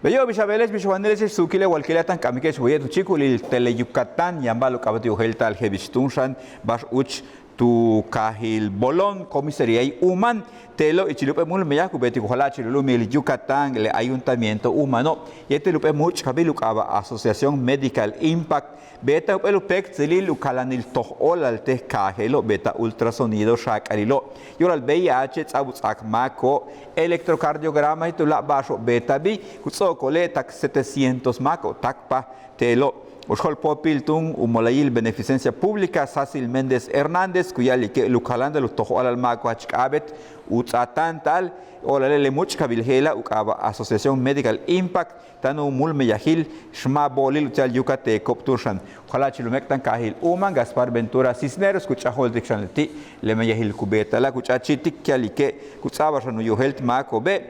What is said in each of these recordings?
Bello Bishabeles, Bishabeles, Sukile, Walkilatan, Kamikes, Wayet, Chikuli, Tele Yucatán, Yambalo, Cabatu, Heltal, Hevistunsan, Bash Uch, tu Kahil Bolon, Comisaría y Human, Telo y Chilupe Mulmeyaku, Beti Holachi, Lumil, Yucatán, el Ayuntamiento Humano, y este Lupe Much, Kabilukaba, Asociación Medical Impact, Beta Upelupec, Zelil, Ucalanil Tohol, Alte Kahelo, Beta Ultrasonido, Shakarilo, Yoral VIH, Abus Akmako, electrocardiograma y Tula Basho, Beta B, Kutsokole, Tak 700 Mako, Takpa, Telo. Ushol Popil Tung, Umolail Beneficencia Pública, Sacil Méndez Hernández, Cuyali que Lucalanda, Lutojo al Maco Achkabet, Utzatan tal, Olale Muchka Vilgela, Ukaba Asociación Medical Impact, Tanu Mulmeyahil, Shma Bolil, Utal Yucate, Copturshan, Halachilumectan Kahil, Uman, Gaspar Ventura Cisneros, Kuchahol Dictionality, Lemeyahil Cubeta, la Kuchachitik, Kialike, Kutzabashan Yuhelt Mako B,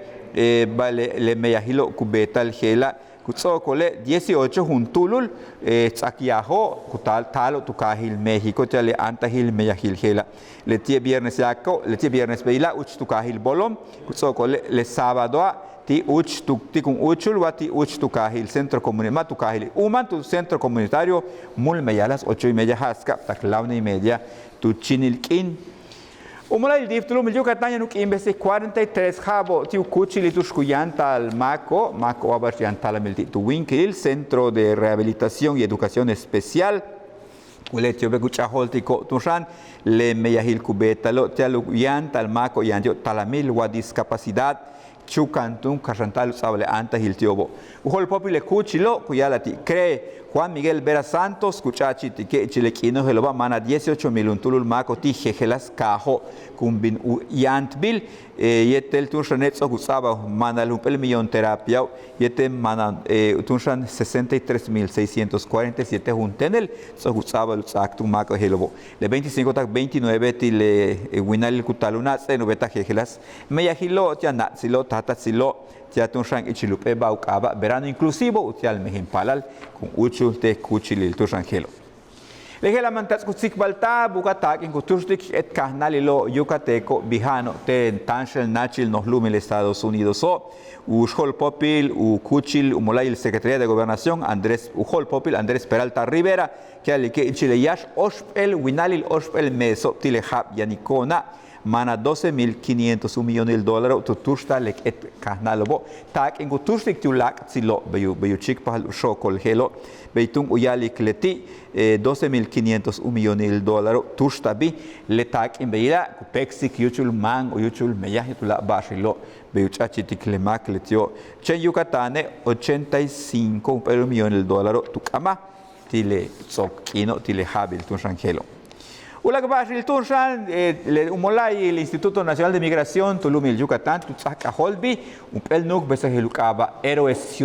Vale Lemeyahilo Cubeta, Gela. Kutsokole 18 juntulul tsakiajo kutal talo tukahil México tale antahil meyahil hela letie viernes yako letie viernes beila uch tukahil bolom kutsokole le sábado ti uch tukti kun uchul wati uch tukahil centro comunitario tukahil uman tu centro comunitario mul meyalas 8:30 haska tak 1:30 tu chinilkin Umula il diftulum il Yucatán nuk imbesi 43 jabo tiu kuchili tushkuyanta al Maco abashianta al miltitu Winkil Centro de Rehabilitación y Educación Especial Uletio beguchaholtico tushan le meyahil kubetalo tialuyanta al Maco yanjo talamil wa discapacidad Chucantun Casantal Sable Anta Hiltiobo. Ujol popile kuchilo kuyalati cree Juan Miguel Vera Santos, Kuchachi, que Chilequino, Geloba, Mana 18,000 tulul Maco, Tijegelas, Cajo, Cumbin, Yantbil, Yetel Tunshanetzo, Gusaba, Mana Lumpel Millón Terapia, Yetem Mana Tunshan 63,647 Juntenel, So Gusaba, Luxactum Maco, Gelobo. Le 25 tak 29 Tile Winal Kutalunaz, Noveta Jegelas, Meyahilo, Tianatzilo, Tatatzilo, Tiatunshan y Chilupe Baucaba, verano inclusivo, Utial Mejimpalal, con Uchul de Cuchilil Tushangelo. Legela mantats kutsik balta, bukatak, in kuturstik et kahnalilo yucateco, bijano, te tanshel nachil nos lumil Estados Unidos. Ujol Popil, Cuchil, Umolay, Secretaría de Gobernación, Ujol Popil, Andrés Peralta Rivera, que al que Chileyash, Ospel, Winalil, Ospel, Meso, Tilehab, Yanicona. Mana 12,500 millones $, tutursta lek et kahnalobo tak en guturstik tulak zilo beyu chik pahal shokol helo beitung uyalik leti 12,500 millones $, tursta bi letak en beira kupexik yuchul man uyuchul meyah tula bashilo beyu chachitik lemak letio chen Yucatane 85 millones $, tukama tile sokino tile habil tunshangelo. Ula Gabashil Tunshan, Umolay, el Instituto Nacional de Migración, Tulumil, Yucatán, Tutzaka Holbi, el Nuk Besajelukaba, héroes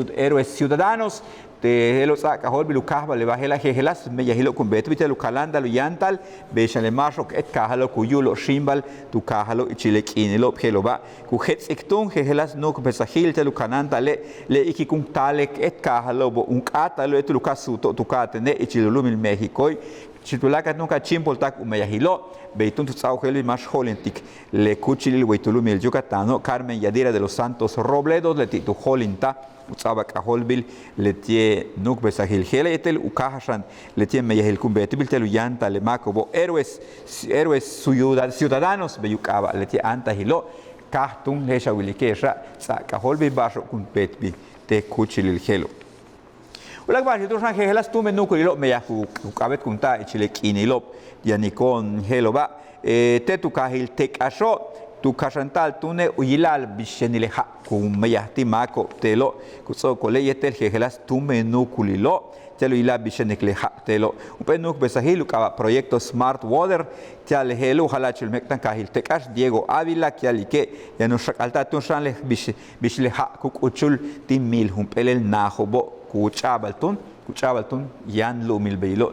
ciudadanos, de Helosaka Holbi, Lucaba, Levajela, Jegelas, Meyahilo, Cumbetwita, Lucalanda, Luyantal, Beshalemashok, Et Kahalo, Cuyulo, Shimbal, Tucahalo, Chilequinilo, Geloba, Kuhetziktun, Jegelas, Nuk Besahil, Telucananta, Le Ikikun Talek, Et Kahalo, Uncatalo, Et Lucasuto, Tucatene, Ichilumil, México. Chitulakat nunca chimpoltak umeyahilo, beitun tutzauheli más holintik, le cuchilil weitulumil yucatano, Carmen Yadira de los Santos Robledos, le titu holinta, utzabak aholbil, le tie nuk besahil geletel, ukahashan, le tie meyahil kumbetibil teluyanta, le macobo, héroes ciudadanos, beyukaba, le tie antahilo, kahtun lesha wilikesha, sakaholbil basho kumbetbi, te cuchilil gelo. Ulag bashi tu sang helas tu menu kulilo meya kabet kunta Chilequinilo yanikon heloba te tu kahil tek asho tu kashantal tune uyilal bishenile ha kum meya timako telo kuso kole yetel helas tu menu kulilo telo ila bishenikle ha telo upenuk besahil ukaba proyecto Smart Water tial helu halachil mektan kahil tek ash Diego Ávila kialike yanushak alta tu sang le bishle ha kukuchul timil humpelel nahobo Kuchabaltun yan lumil beilo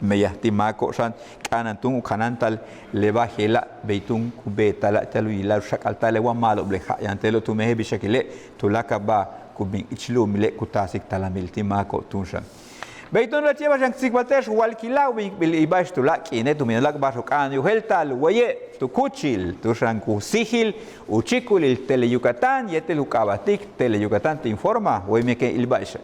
meyahti mako shan kanantun kanantal levajela beitun kubetala taluila shakalta lewa malo bleja yantelo tu mehe bishakile tulaka ba kubin ichlumile kutasik talamilti mako tunshan Beiton la lleva yang sikwatesh walkilau bil ibash tu la kine tu minalak bajo kan yu heltal waye tu kuchil tu shanku sigil uchikul el tele Yucatán y este lukabatik tele Yucatán te informa hoy me que ilbash.